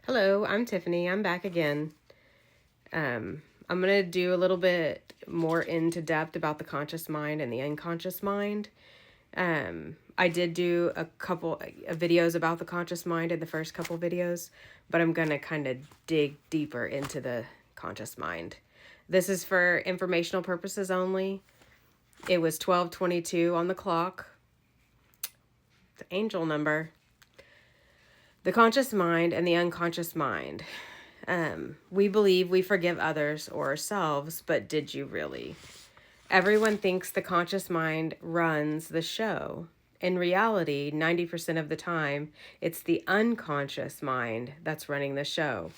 Hello, I'm Tiffany. I'm back again. I'm going to do a little bit more into depth about the conscious mind and the unconscious mind. I did do a couple of videos about the conscious mind in the first couple videos, but I'm going to kind of dig deeper into the conscious mind. This is for informational purposes only. It was 12:22 on the clock. The angel number. The conscious mind and the unconscious mind. We believe we forgive others or ourselves, but did you really? Everyone thinks the conscious mind runs the show. In reality, 90% of the time, it's the unconscious mind that's running the show.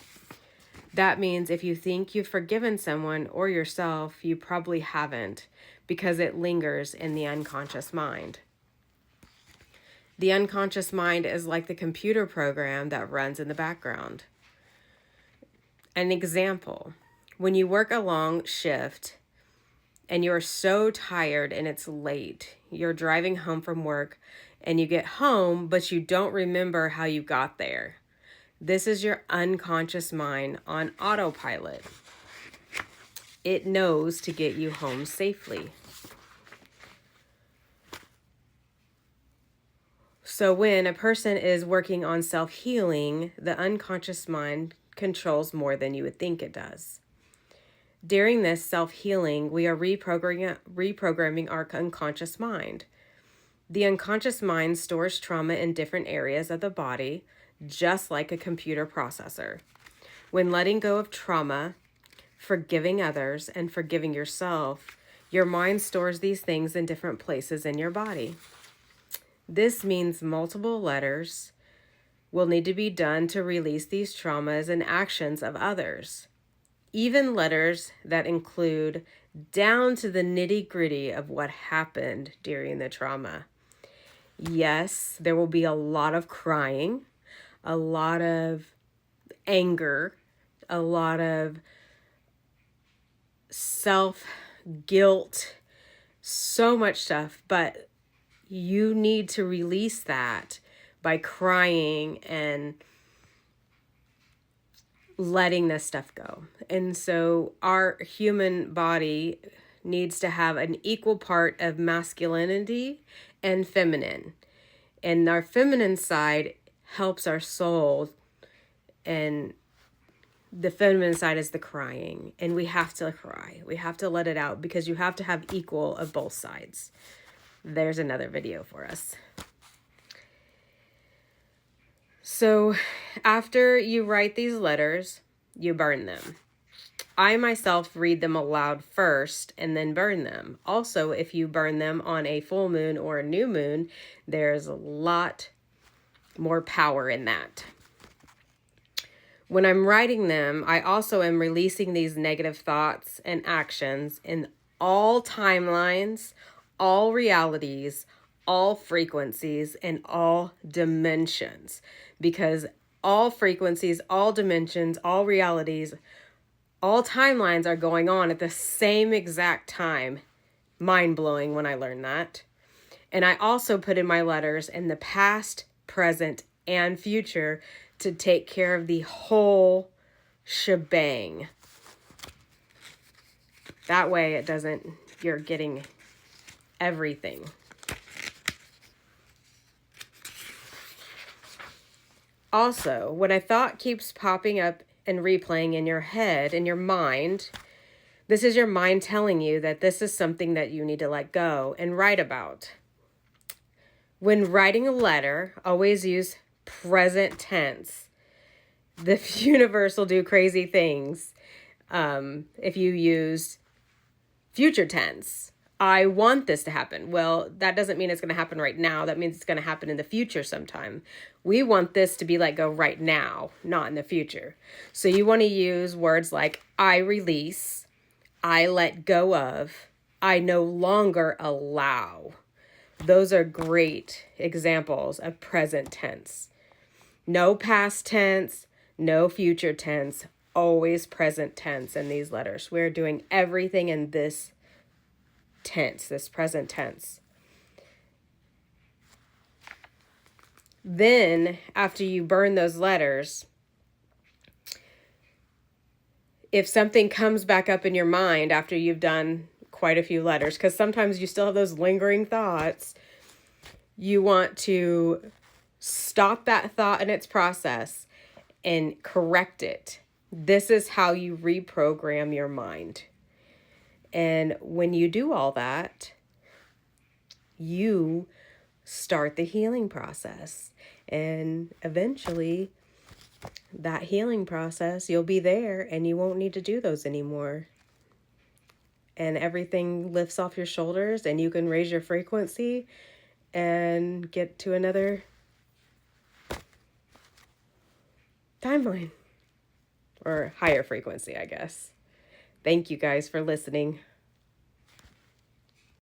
That means if you think you've forgiven someone or yourself, you probably haven't, because it lingers in the unconscious mind. The unconscious mind is like the computer program that runs in the background. An example, when you work a long shift and you're so tired and it's late, you're driving home from work and you get home, but you don't remember how you got there. This is your unconscious mind on autopilot. It knows to get you home safely. So when a person is working on self-healing, the unconscious mind controls more than you would think it does. During this self-healing, we are reprogramming our unconscious mind. The unconscious mind stores trauma in different areas of the body, just like a computer processor. When letting go of trauma, forgiving others, and forgiving yourself, your mind stores these things in different places in your body. This means multiple letters will need to be done to release these traumas and actions of others. Even letters that include down to the nitty-gritty of what happened during the trauma. Yes, there will be a lot of crying, a lot of anger, a lot of self-guilt, so much stuff, but you need to release that by crying and letting this stuff go. And so our human body needs to have an equal part of masculinity and feminine. And our feminine side helps our soul, and the feminine side is the crying. And we have to cry. We have to let it out because you have to have equal of both sides. There's another video for us. So after you write these letters, you burn them. I myself read them aloud first and then burn them. Also, if you burn them on a full moon or a new moon, there's a lot more power in that. When I'm writing them, I also am releasing these negative thoughts and actions in all timelines, all realities, all frequencies, and all dimensions. Because all frequencies, all dimensions, all realities, all timelines are going on at the same exact time. Mind-blowing when I learned that. And I also put in my letters in the past, present, and future to take care of the whole shebang. That way it doesn't, you're getting everything. Also, when a thought keeps popping up and replaying in your head, in your mind, this is your mind telling you that this is something that you need to let go and write about. When writing a letter, always use present tense. The universe will do crazy things if you use future tense. I want this to happen. Well, that doesn't mean it's going to happen right now. That means it's going to happen in the future sometime. We want this to be let go right now, not in the future. So you want to use words like I release, I let go of, I no longer allow. Those are great examples of present tense. No past tense, no future tense, always present tense in these letters. We're doing everything in this tense, this present tense. Then, after you burn those letters, if something comes back up in your mind after you've done quite a few letters, because sometimes you still have those lingering thoughts, you want to stop that thought in its process and correct it. This is how you reprogram your mind. And when you do all that, you start the healing process. And eventually, that healing process, you'll be there and you won't need to do those anymore. And everything lifts off your shoulders and you can raise your frequency and get to another timeline or higher frequency, I guess. Thank you guys for listening.